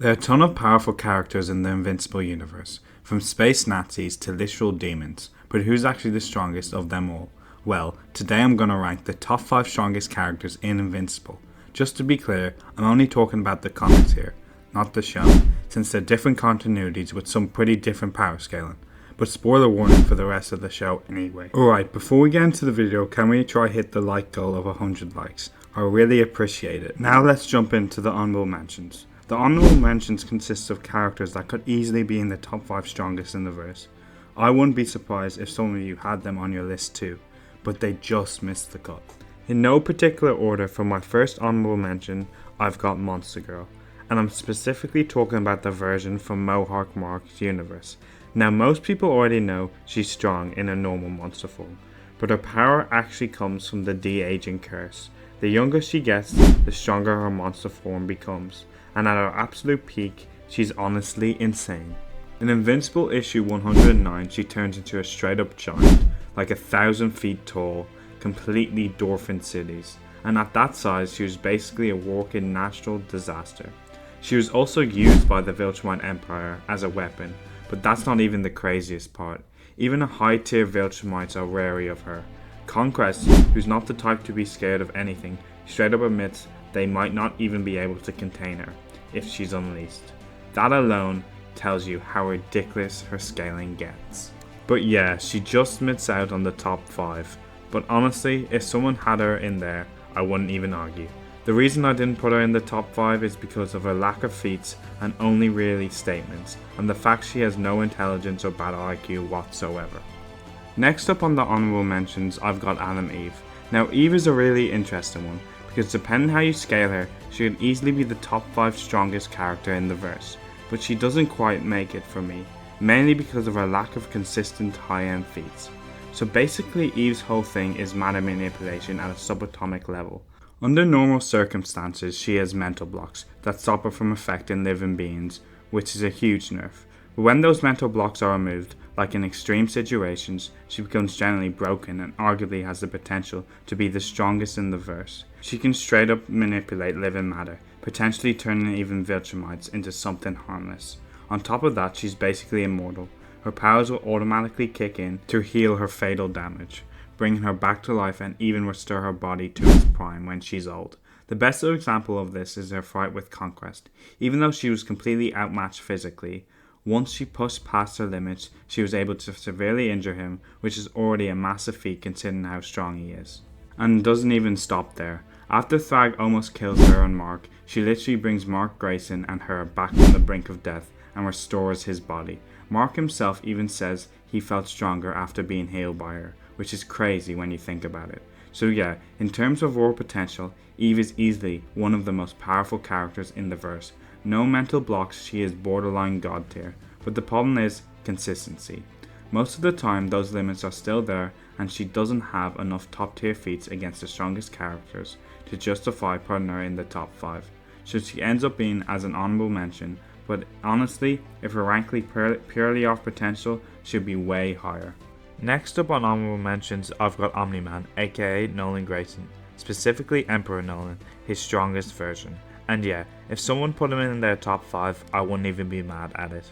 There are a ton of powerful characters in the Invincible universe, from space Nazis to literal demons, but who's actually the strongest of them all? Well, today I'm going to rank the top 5 strongest characters in Invincible. Just to be clear, I'm only talking about the comics here, not the show, since they're different continuities with some pretty different power scaling. But spoiler warning for the rest of the show anyway. Alright, before we get into the video, can we try hit the like goal of 100 likes? I really appreciate it. Now let's jump into the Honourable Mentions. The Honourable Mentions consists of characters that could easily be in the top 5 strongest in the verse. I wouldn't be surprised if some of you had them on your list too, but they just missed the cut. In no particular order, for my first Honourable Mention, I've got Monster Girl, and I'm specifically talking about the version from Mohawk Mark's universe. Now most people already know she's strong in a normal monster form, but her power actually comes from the de-aging curse. The younger she gets, the stronger her monster form becomes, and at her absolute peak, she's honestly insane. In Invincible issue 109, she turns into a straight up giant, like 1,000 feet tall, completely dwarfing cities, and at that size she was basically a walking natural disaster. She was also used by the Viltrumite Empire as a weapon, but that's not even the craziest part. Even a high tier Viltrumites are wary of her. Conquest, who's not the type to be scared of anything, straight up admits they might not even be able to contain her if she's unleashed. That alone tells you how ridiculous her scaling gets. But yeah, she just missed out on the top 5, but honestly, if someone had her in there, I wouldn't even argue. The reason I didn't put her in the top 5 is because of her lack of feats and only really statements, and the fact she has no intelligence or battle IQ whatsoever. Next up on the Honourable Mentions, I've got Adam Eve. Now Eve is a really interesting one, because depending how you scale her, she could easily be the top 5 strongest character in the verse, but she doesn't quite make it for me, mainly because of her lack of consistent high-end feats. So basically Eve's whole thing is matter manipulation at a subatomic level. Under normal circumstances, she has mental blocks that stop her from affecting living beings, which is a huge nerf. But when those mental blocks are removed, like in extreme situations, she becomes generally broken and arguably has the potential to be the strongest in the verse. She can straight up manipulate living matter, potentially turning even Viltrumites into something harmless. On top of that, she's basically immortal. Her powers will automatically kick in to heal her fatal damage, bringing her back to life and even restore her body to its prime when she's old. The best example of this is her fight with Conquest. Even though she was completely outmatched physically, once she pushed past her limits, she was able to severely injure him, which is already a massive feat considering how strong he is. And doesn't even stop there. After Thrag almost kills her and Mark, she literally brings Mark Grayson and her back from the brink of death and restores his body. Mark himself even says he felt stronger after being healed by her, which is crazy when you think about it. So yeah, in terms of raw potential, Eve is easily one of the most powerful characters in the verse. No mental blocks, she is borderline god tier, but the problem is consistency. Most of the time those limits are still there, and she doesn't have enough top tier feats against the strongest characters to justify putting her in the top 5. So she ends up being as an honourable mention, but honestly, if we're ranking purely off potential, she'll be way higher. Next up on Honourable Mentions, I've got Omni-Man, aka Nolan Grayson, specifically Emperor Nolan, his strongest version. And yeah, if someone put him in their top 5, I wouldn't even be mad at it.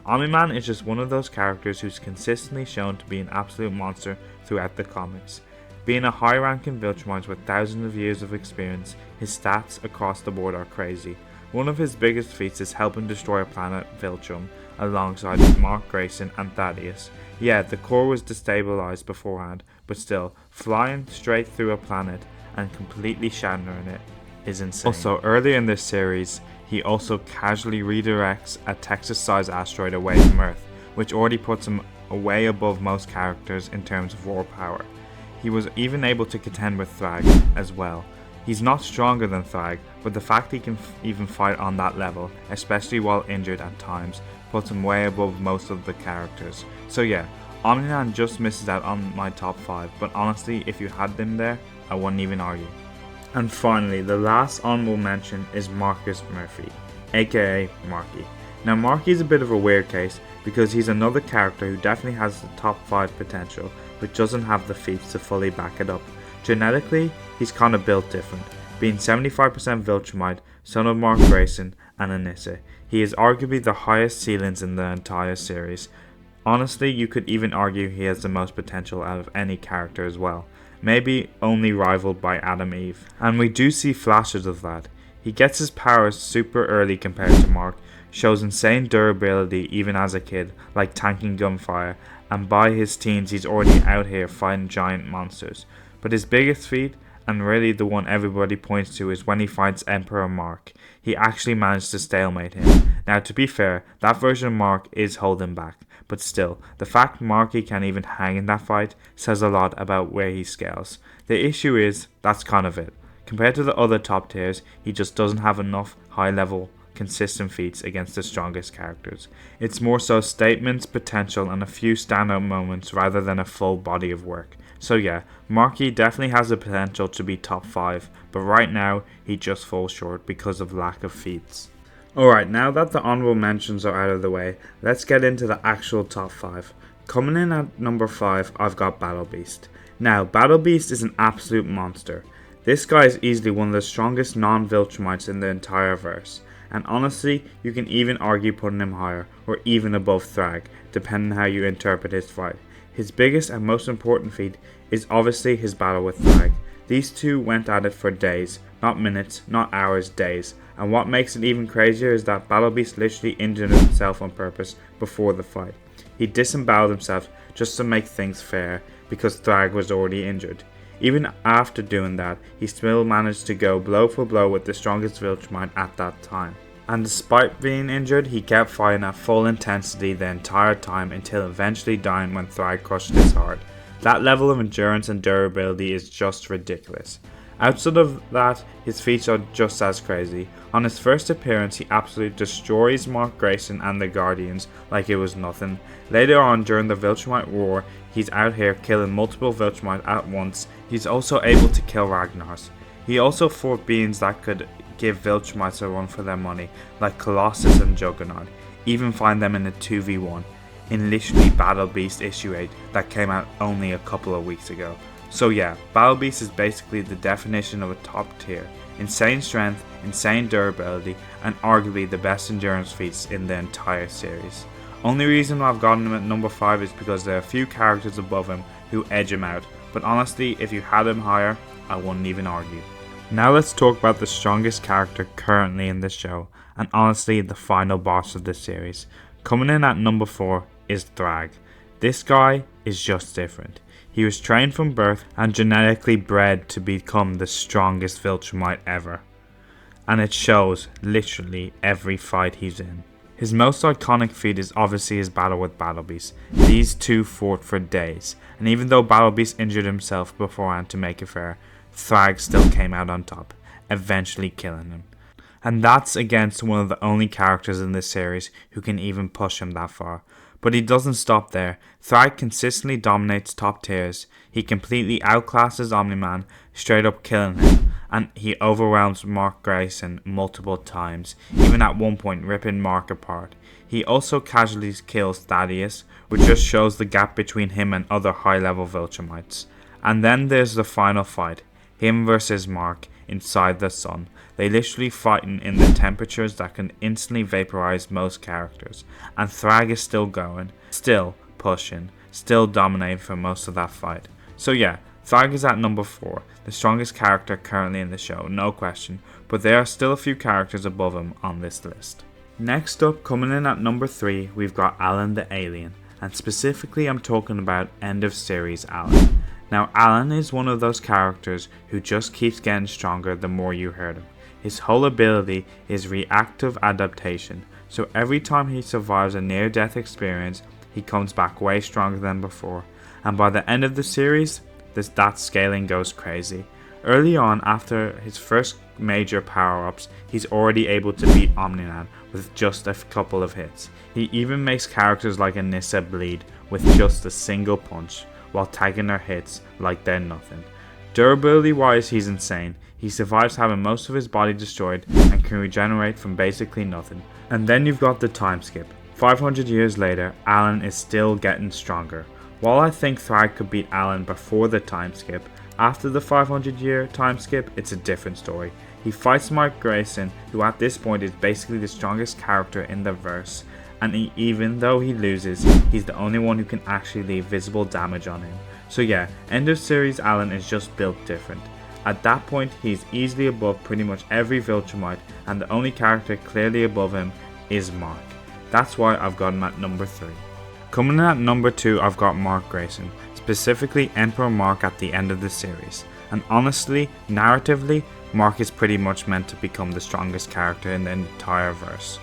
Omni-Man is just one of those characters who's consistently shown to be an absolute monster throughout the comics. Being a high-ranking Viltrumite with thousands of years of experience, his stats across the board are crazy. One of his biggest feats is helping destroy a planet, Viltrum, alongside Mark Grayson and Thaddeus. Yeah, the core was destabilized beforehand, but still, flying straight through a planet and completely shattering it is insane. Also, earlier in this series, he also casually redirects a Texas-sized asteroid away from Earth, which already puts him way above most characters in terms of raw power. He was even able to contend with Thrag as well. He's not stronger than Thrag, but the fact he can even fight on that level, especially while injured at times, puts him way above most of the characters. So yeah, Omni-Man just misses out on my top 5, but honestly, if you had them there, I wouldn't even argue. And finally, the last honourable mention is Marcus Murphy, aka Marky. Now Marky is a bit of a weird case because he's another character who definitely has the top 5 potential, but doesn't have the feats to fully back it up. Genetically, he's kinda built different, being 75% Viltrumite, son of Mark Grayson, and Anissa. He is arguably the highest ceilings in the entire series. Honestly, you could even argue he has the most potential out of any character as well. Maybe only rivaled by Adam Eve. And we do see flashes of that. He gets his powers super early compared to Mark, shows insane durability even as a kid, like tanking gunfire, and by his teens he's already out here fighting giant monsters. But his biggest feat, and really the one everybody points to, is when he fights Emperor Mark. He actually managed to stalemate him. Now to be fair, that version of Mark is holding back, but still, the fact Marky can even hang in that fight says a lot about where he scales. The issue is, that's kind of it. Compared to the other top tiers, he just doesn't have enough high level, consistent feats against the strongest characters. It's more so statements, potential, and a few standout moments rather than a full body of work. So yeah, Marky definitely has the potential to be top 5, but right now he just falls short because of lack of feats. Alright, now that the honourable mentions are out of the way, let's get into the actual top 5. Coming in at number 5, I've got Battle Beast. Now, Battle Beast is an absolute monster. This guy is easily one of the strongest non-Viltrumites in the entire verse, and honestly, you can even argue putting him higher, or even above Thrag, depending on how you interpret his fight. His biggest and most important feat is obviously his battle with Thrag. These two went at it for days, not minutes, not hours, days, and what makes it even crazier is that Battle Beast literally injured himself on purpose before the fight. He disemboweled himself just to make things fair, because Thrag was already injured. Even after doing that, he still managed to go blow for blow with the strongest Viltrumite at that time. And despite being injured, he kept fighting at full intensity the entire time until eventually dying when Thrag crushed his heart. That level of endurance and durability is just ridiculous. Outside of that, his feats are just as crazy. On his first appearance, he absolutely destroys Mark Grayson and the Guardians like it was nothing. Later on, during the Viltrumite War, he's out here killing multiple Viltrumite at once. He's also able to kill Ragnars. He also fought beings that could give Viltrumites a run for their money, like Colossus and Juggernaut. Even find them in a 2v1, in literally Battle Beast issue 8 that came out only a couple of weeks ago. So yeah, Battle Beast is basically the definition of a top tier. Insane strength, insane durability, and arguably the best endurance feats in the entire series. Only reason I've gotten him at number 5 is because there are a few characters above him who edge him out, but honestly, if you had him higher, I wouldn't even argue. Now let's talk about the strongest character currently in the show, and honestly the final boss of the series. Coming in at number 4 is Thrag. This guy is just different. He was trained from birth and genetically bred to become the strongest Viltrumite ever. And it shows literally every fight he's in. His most iconic feat is obviously his battle with Battle Beast. These two fought for days, and even though Battle Beast injured himself beforehand to make it fair, Thrag still came out on top, eventually killing him. And that's against one of the only characters in this series who can even push him that far. But he doesn't stop there. Thrag consistently dominates top tiers. He completely outclasses Omni-Man, straight up killing him. And he overwhelms Mark Grayson multiple times, even at one point ripping Mark apart. He also casually kills Thaddeus, which just shows the gap between him and other high level Viltrumites. And then there's the final fight, him versus Mark inside the sun. They literally fighting in the temperatures that can instantly vaporize most characters, and Thrag is still going, still pushing, still dominating for most of that fight. So yeah, Thrag is at number 4, the strongest character currently in the show, no question, but there are still a few characters above him on this list. Next up, coming in at number 3, we've got Alan the Alien, and specifically I'm talking about end of series Alan. Now Alan is one of those characters who just keeps getting stronger the more you hurt him. His whole ability is reactive adaptation, so every time he survives a near-death experience, he comes back way stronger than before, and by the end of the series, that scaling goes crazy. Early on, after his first major power-ups, he's already able to beat Omni-Man with just a couple of hits. He even makes characters like Anissa bleed with just a single punch, while tagging their hits like they're nothing. Durability wise, he's insane. He survives having most of his body destroyed and can regenerate from basically nothing. And then you've got the time skip. 500 years later, Alan is still getting stronger. While I think Thrag could beat Alan before the time skip, after the 500 year time skip, it's a different story. He fights Mark Grayson, who at this point is basically the strongest character in the verse, and even though he loses, he's the only one who can actually leave visible damage on him. So yeah, end of series Alan is just built different. At that point, he's easily above pretty much every Viltrumite, and the only character clearly above him is Mark. That's why I've got him at number 3. Coming in at number 2, I've got Mark Grayson, specifically Emperor Mark at the end of the series. And honestly, narratively, Mark is pretty much meant to become the strongest character in the entire verse.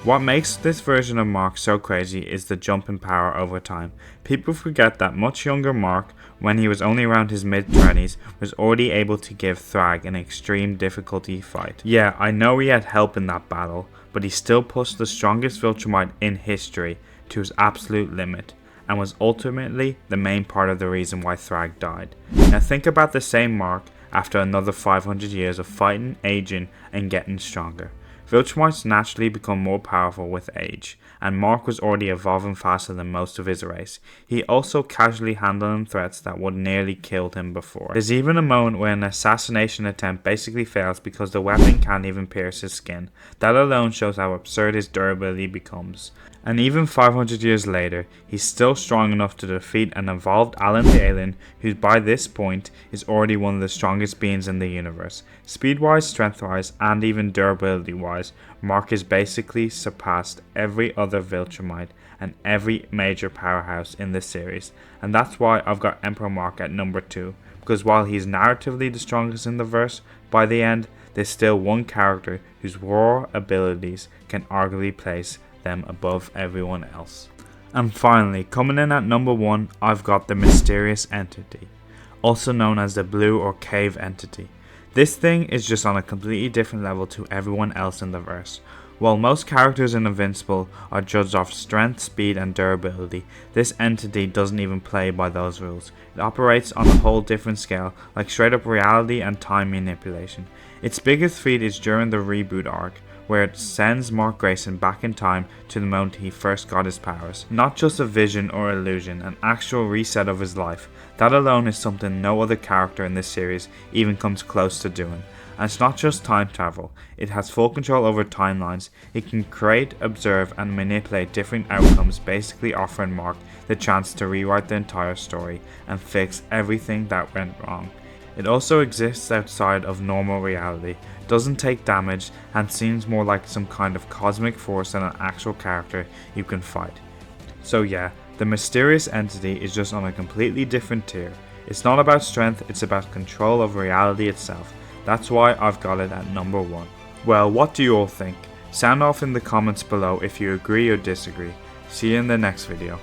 What makes this version of Mark so crazy is the jump in power over time. People forget that much younger Mark, when he was only around his mid-20s, was already able to give Thrag an extreme difficulty fight. Yeah, I know he had help in that battle, but he still pushed the strongest Viltrumite in history to his absolute limit, and was ultimately the main part of the reason why Thrag died. Now think about the same Mark after another 500 years of fighting, aging, and getting stronger. Viltrumites naturally become more powerful with age, and Mark was already evolving faster than most of his race. He also casually handling threats that would nearly killed him before. There's even a moment where an assassination attempt basically fails because the weapon can't even pierce his skin. That alone shows how absurd his durability becomes. And even 500 years later, he's still strong enough to defeat an evolved Alan the Alien, who by this point is already one of the strongest beings in the universe. Speed-wise, strength-wise, and even durability-wise, Mark has basically surpassed every other Viltrumite and every major powerhouse in this series. And that's why I've got Emperor Mark at number 2, because while he's narratively the strongest in the verse, by the end, there's still one character whose raw abilities can arguably place them above everyone else. And finally, coming in at number 1, I've got the Mysterious Entity, also known as the Blue or Cave Entity. This thing is just on a completely different level to everyone else in the verse. While most characters in Invincible are judged off strength, speed, and durability, this entity doesn't even play by those rules. It operates on a whole different scale, like straight up reality and time manipulation. Its biggest feat is during the reboot arc, where it sends Mark Grayson back in time to the moment he first got his powers. Not just a vision or illusion, an actual reset of his life. That alone is something no other character in this series even comes close to doing. And it's not just time travel, it has full control over timelines. It can create, observe, and manipulate different outcomes, basically offering Mark the chance to rewrite the entire story and fix everything that went wrong. It also exists outside of normal reality, doesn't take damage, and seems more like some kind of cosmic force than an actual character you can fight. So yeah, the Mysterious Entity is just on a completely different tier. It's not about strength, it's about control of reality itself. That's why I've got it at number 1. Well, what do you all think? Sound off in the comments below if you agree or disagree. See you in the next video.